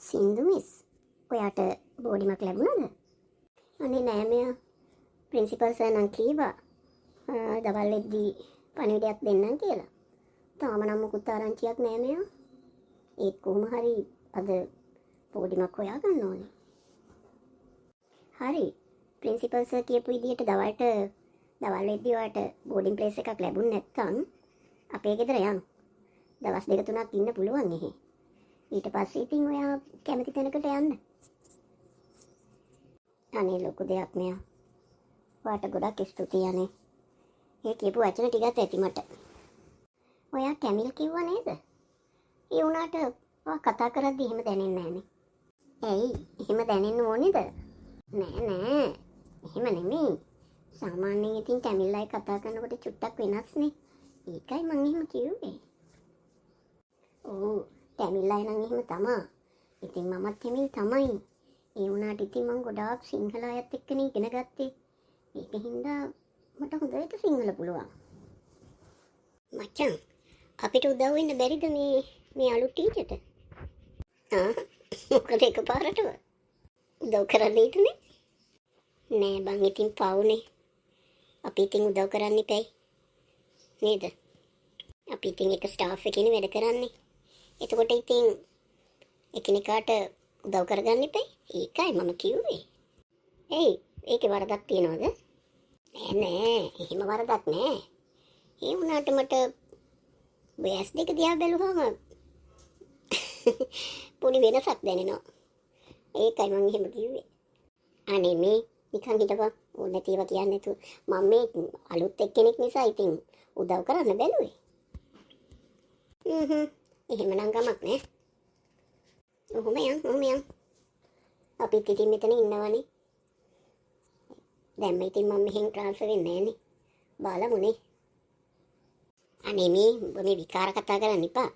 සින්දු මිස් ඔයාට බෝඩිමක් ලැබුණාද? අනේ නෑ මෙයා ප්‍රින්සිපල් සර් නම් කීවා දවල් වෙද්දී පණිවිඩයක් දෙන්නම් කියලා. තාම නම් මුකුත් ආරංචියක් නෑ මෙයා. ඒත් කොහොම හරි අද බෝඩිමක් හොයා ගන්න ඕනේ. හරි ප්‍රින්සිපල් සර් කියපු විදිහට දවල් වෙද්දී ඔයාට බෝඩින් ප්ලේස් එකක් ලැබුණ නැත්නම් අපේ ගෙදර යන්න. දවස් දෙක තුනක් ඉන්න පුළුවන් එහෙ. ඊට පස්සේ ඉතින් ඔයා කැමති තැනකට යන්න. අනේ ලොකු දෙයක් මෙයා. ඔයාට ගොඩක් ස්තුතියි අනේ. ඒ කියපු වචන ටිකක් ඇති මට. ඔයා කැමිල් කිව්වා නේද? ඒ උනාට ඔයා කතා කරද්දි එහෙම දැනෙන්නේ නැහනේ. ඇයි? එහෙම දැනෙන්න ඕනේද? නෑ. එහෙම නෙමෙයි. සාමාන්‍යයෙන් ඉතින් කැමිල් අය කතා කරනකොට චුට්ටක් වෙනස්නේ. ඒකයි මං එහෙම කිව්වේ. ඔව් කැමිල් අය නම් එහෙම තමයි. ඉතින් මමත් කැමිල් තමයි. ඒ වුණාට ඉතින් මං ගොඩාක් සිංහල අයත් එක්කනේ ඉගෙන ගත්තේ. ඒක හින්දා මට හොඳට සිංහල පුළුවන්. මචං අපිට උදව් වෙන්න බැරිද මේ අලුත් ටීචර්ට? මොකද එකපාරටම උදව් කරන්න හිතුනේ? නෑ බං ඉතින් පවුනේ. අපි ඉතින් උදව් කරන්න ඉපැයි. නේද? අපි ඉතින් එක ස්ටාෆ් එකකින් වැඩ කරන්නේ. එතකොට ඉතින් එකිනෙකාට උදව් කරගන්න ඉපැයි. ඒකයි මම කිව්වේ. ඒයි ඒකේ වරදක් තියනවද? නෑ එහෙම වරදක් නෑ. ඒ වුණාට මට වයස් දෙක දිහා බැලුවම පොඩි වෙනසක් දැනෙනවා. ඒකයි මම එහෙම කිව්වේ. අනේ මේ නිකන් හිටපන්. ඕන නැතිව කියන්නේ නැතු. මම මේ අලුත් එක්කෙනෙක් නිසා ඉතින් උදව් කරන්න බැලුවේ. එහෙමනම් ගමක් නෑ. ඔහොම යන්. අපිත් ඉතින් මෙතන ඉන්නවනේ. දැන් ඉතින් මම මෙහෙන් ට්‍රාන්ස්ෆර් වෙන්නේ නෑනේ. බලමුනේ. අනේ මේ විකාර කතා කරන්න එපා.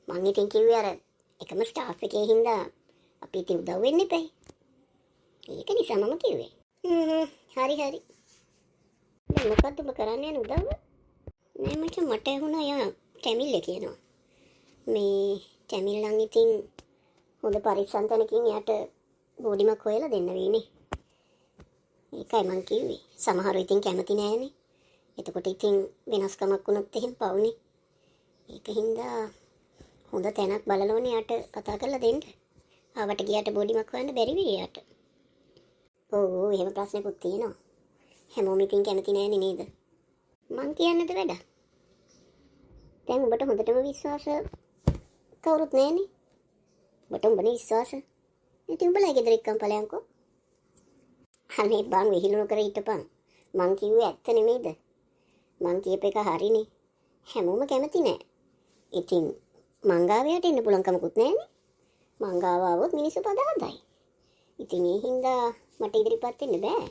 මං ඉතින් කිව්වේ අර එකම ස්ටාෆ් එකේ හින්දා අපි ඉතින් උදව් වෙන්න එපයි. ඒක නිසා මම කිව්වේ. හරි. දැන් මොකද්ද ඔබ කරන්න යන උදව්ව? නෑ මචං මට ඇහුණා යා කැමිල්ල කියනවා. මේ කැමිල් නම් ඉතින් හොඳ පරිස්සම් තැනකින් යාට බෝඩිමක් හොයලා දෙන්න වෙන්නේ. ඒකයි මං කිව්වේ. සමහරව ඉතින් කැමති නෑනේ. එතකොට ඉතින් වෙනස්කමක් වුණොත් එහෙම පවුනේ. ඒක හින්දා හොඳ තැනක් බලලෝනේ යාට කතා කරලා දෙන්න. ආවට ගියාට බෝඩිමක් හොයන්න බැරි වෙයි යාට. ඔව් එහෙම ප්‍රශ්නකුත් තියෙනවා. හැමෝම ඉතින් කැමති නෑනේ නේද? මං කියන්නද වැඩ? දැන් ඔබට හොඳටම විශ්වාස කවුරුත් නෑනේ. ඔබට උඹනේ විශ්වාස. ඉතින් උඹලා ගෙදර එක්කම් ඵලයන්කෝ. අනේ බං විහිළු කර හිටපන්. මං කිව්වේ ඇත්ත නෙමෙයිද? මං කියප එක හරිනේ. හැමෝම කැමති නෑ. ඉතින් මංගාවයට එන්න පුළුවන් කමකුත් නෑනේ. මංගාව આવොත් මිනිස්සු පදාදයි. ඉතින් ඒ හින්දා මට ඉදිරිපත් වෙන්න බෑ.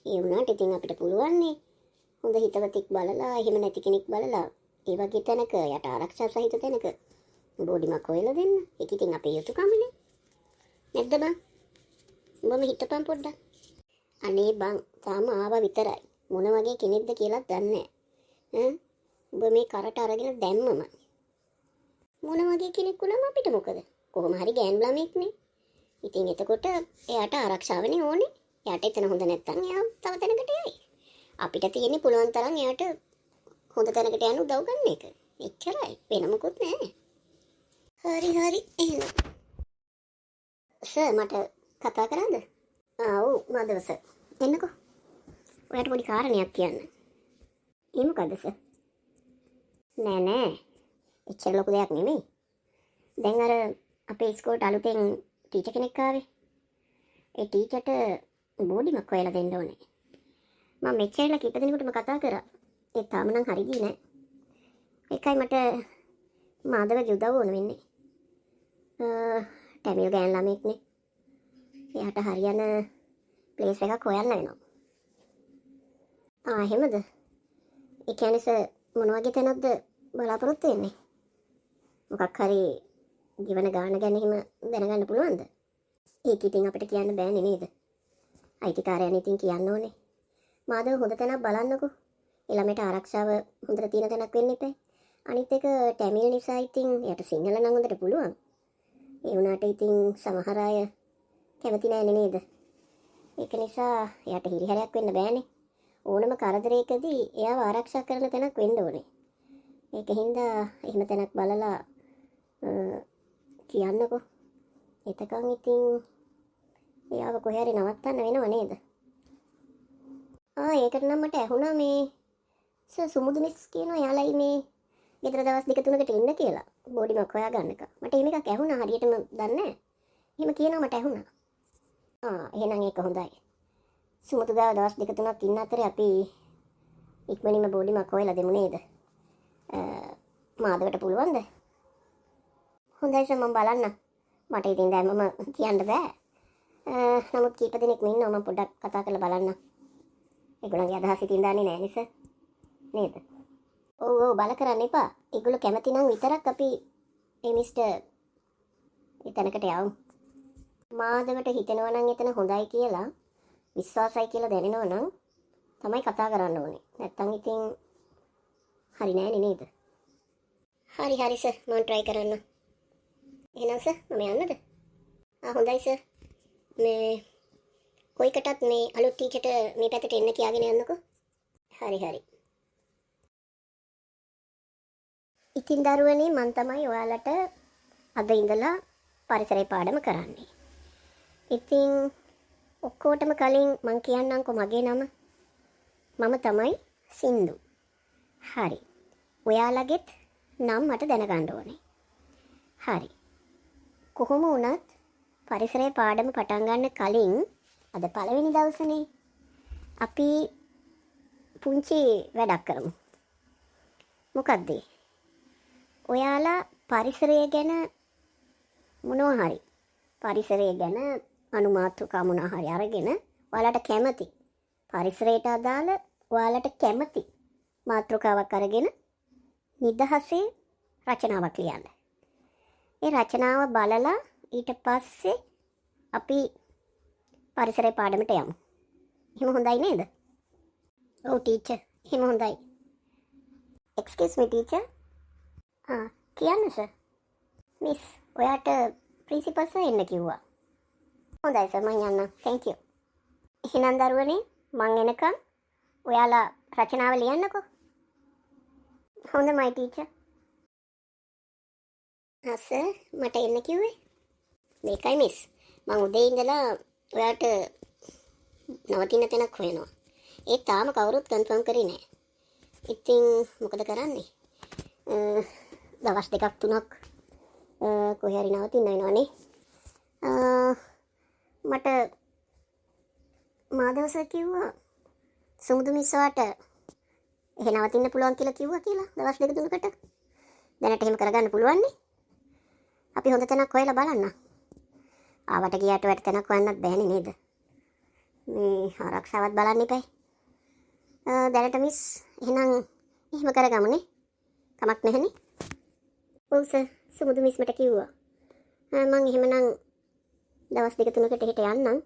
ඒ වුණාට ඉතින් අපිට පුළුවන්නේ හොඳ හිතවතෙක් බලලා එහෙම නැති කෙනෙක් බලලා ඒ වගේ තැනක යට ආරක්ෂා සහිත තැනක බෝඩිමක් හොයලා දෙන්න. ඒක ඉතින් අපේ යුතුයකමනේ. නැද්ද බං? උඹම හිතපන් පොඩ්ඩක්. අනේ බං තාම ආවා විතරයි. මොන වගේ කෙනෙක්ද කියලා දන්නේ නැහැ. උඹ මේ කරට අරගෙන දැම්මම මොන වගේ කෙනෙක් වුණාම අපිට මොකද? කොහොම හරි ගෑන් ළමෙක්නේ. ඉතින් එතකොට එයාට ආරක්ෂාවනේ ඕනේ. එයාට එතන හොඳ නැත්තම් එයා තව තැනකට යයි. අපිට තියෙන්නේ පුළුවන් තරම් එයාට හොඳ තැනකට යන්න උදව් කරන එක. එච්චරයි. වෙන මොකුත් නැහැ. හරි එහෙනම්. සර් මට කතා කරන්නද? ඔව් මාධව සර්. එන්නකෝ. ඔයාට පොඩි කාරණයක් කියන්න. ඒ මොකද්ද සර්? නෑ. එච්චර ලොකු දෙයක් නෙමෙයි. දැන් අර අපේ ඉස්කෝලේට අලුතෙන් ටීචර් කෙනෙක් ආවේ. ඒ ටීචර්ට බෝඩිමක් හොයලා දෙන්න ඕනේ. මම මෙච්චරලා කීප දෙනෙකුටම කතා කරා. ඒ තාම නම් හරි ගියේ නෑ. ඒකයි මට මාධවගේ උදව් ඕන වෙන්නේ. ටැමිල් ගෑන් ළමෙක්නේ. එයාට හරියන ප්ලේස් එකක් හොයන්න වෙනවා. එහෙමද? ඒ කියන්නේ සර් මොන වගේ තැනක්ද බලාපොරොත්තු වෙන්නේ? මොකක් හරි ජීවන ගාන ගැන එහෙම දැනගන්න පුළුවන්ද? ඒක ඉතින් අපිට කියන්න බෑනේ නේද? අයිතිකාරයන් ඉතින් කියන්න ඕනේ. මාධව හොඳ තැනක් බලන්නකෝ. ඒ ළමයට ආරක්ෂාව හොඳට තියෙන තැනක් වෙන්න එපා. අනිත් එක ටැමිල් නිසා ඉතින් එයාට සිංහල නම් හොඳට පුළුවන්. ඒ වුණාට ඉතින් සමහර අය කැමති නෑනේ නේද? ඒක නිසා එයාට හිරිහැරයක් වෙන්න බෑනේ. ඕනම කරදරයකදී එයාව ආරක්ෂා කරන තැනක් වෙන්න ඕනේ. ඒකින්ද එහෙම තැනක් බලලා කියන්නකෝ. එතකන් ඉතින් එයාව කොහේ හරි නවත්තන්න වෙනව නේද? ඒකට නම් මට ඇහුණා මේ සුමුදු මිස් කියනවා යාළයි මේ ගෙදර දවස් 2-3කට ඉන්න කියලා. බෝඩිමක් හොයාගන්නක. මට එහෙම එකක් ඇහුණා හරියටම දන්නේ නැහැ. එහෙම කියනවා මට ඇහුණා. එහෙනම් ඒක හොඳයි. සුමුදු ගාව දවස් 2-3ක් ඉන්න අතරේ අපි ඉක්මනින්ම බෝඩිමක් හොයලා දෙමු නේද? මාදවට පුළුවන්ද? හොඳයි සර් මම බලන්න. මට ඉතින් දැන් මම කියන්න බෑ. නමුත් කීප දෙනෙක්ම ඉන්නවා මම පොඩ්ඩක් කතා කරලා බලන්න. ඒගොල්ලන්ගේ අදහස් ඉතින් දන්නේ නැහැ නේ සර්. නේද? ඔව් බල කරන්න එපා. ඒගොල්ලෝ කැමති නම් විතරක් අපි මේ මිස්ටර් එතනකට යවමු. මාදවට හිතෙනවා නම් එතන හොඳයි කියලා විශ්වාසයි කියලා දැනෙනවා නම් තමයි කතා කරන්න ඕනේ. නැත්තම් ඉතින් හරි නෑනේ නේද? හරි සර් මම try කරන්න. එහෙනම් සර් මම යන්නද? හොඳයි සර්. මේ කොයිකටත් මේ අලුත් ටීචර්ට මේ පැත්තට එන්න කියාගෙන යන්නකෝ. හරි. ඉතින් දරුවනේ මම තමයි ඔයාලට අද ඉඳලා පරිසරයේ පාඩම කරන්නේ. ඉතින් ඔක්කොටම කලින් මම කියන්නම්කෝ මගේ නම. මම තමයි සින්දු. හරි. ඔයාලගෙත් නම් මට දැනගන්න ඕනේ. හරි. කොහොම වුණත් පරිසරයේ පාඩම පටන් ගන්න කලින් අද පළවෙනි දවසනේ අපි පුංචි වැඩක් කරමු. මොකක්ද? ඔයාලා පරිසරය ගැන මොනවා හරි පරිසරය ගැන අනුමාත්‍රිකා මොනවා හරි අරගෙන ඔයාලට කැමති පරිසරයට අදාළ ඔයාලට කැමති මාතෘකාවක් අරගෙන නිදහසේ රචනාවක් ලියන්න. ඒ රචනාව බලලා ඊට පස්සේ අපි පරිසරයේ පාඩමට යමු. එහෙම හොඳයි නේද? ඔව් ටීචර්. එහෙම හොඳයි. එක්ස්කියුස් මී ටීචර්. කියන්න සර්. මිස් ඔයාට ප්‍රින්සිපල් සර් එන්න කිව්වා. හොඳයි සර් මං යන්නම්. thank you. එහෙනම් දරුවනේ මං එනකන් ඔයාලා රචනාව ලියන්නකෝ. හොඳයි ටීචර්. සර් මට එන්න කිව්වේ? මේකයි මිස්. මං උදේ ඉඳලා ඔයාට නවතින තැනක් හොයනවා. ඒ තාම කවුරුත් කන්ෆර්ම් කරේ නැහැ. ඉතින් මොකද කරන්නේ? දවස් 2-3ක් කොහේ හරි නවතින්න වෙනවනේ. මට මාදවස කිව්වා සුමුදු මිස්සවට එහෙ නවතින්න පුළුවන් කියලා දවස් 2-3කට. දැනට එහෙම කරගන්න පුළුවන් නේ. අපි හොඳ තැනක් හොයලා බලන්න. ආවට ගියාට වැට තැනක් හොයන්නත් බෑනේ නේද? මේ ආරක්ෂාවත් බලන්න ඉපැයි. දැනට මිස් එහෙනම් එහෙම කරගමුනේ. කමක් නැහැනේ. ඔව් සර් සුමුදු මිස් මට කිව්වා. මං එහෙමනම් දවස් 2-3කට හෙට යන්නම්.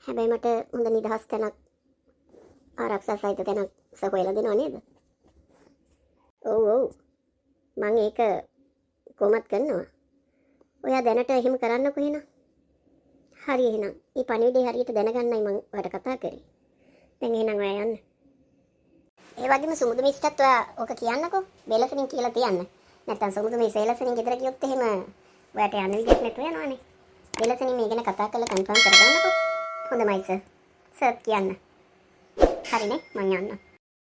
හැබැයි මට හොඳ නිදහස් තැනක් ආරක්ෂා සහිත තැනක් හොයලා දෙනව නේද? ඔව් මං ඒක කොහොමත් කරනවා. ඔයා දැනට එහෙම කරන්නකෝ එහෙනම්. හරි එහෙනම්. මේ පණිවිඩය හරියට දැනගන්නයි මං ඔයාලට කතා කරේ. දැන් එහෙනම් ඔයා යන්න. ඒ වගේම සුමුදු මිස්ටත් ඔයා ඕක කියන්නකෝ. වෙලසනින් කියලා තියන්න. නැත්තම් සුමුදු මිස් වෙලසනින් ගෙදර ගියොත් එහෙම ඔයාට යන්න විදියක් නැතුව යනවනේ. වෙලසනින් මේ ගැන කතා කරලා කන්ෆර්ම් කරගන්නකෝ. හොඳයි සර්. සර් කියන්න. හරිනේ මං යන්න.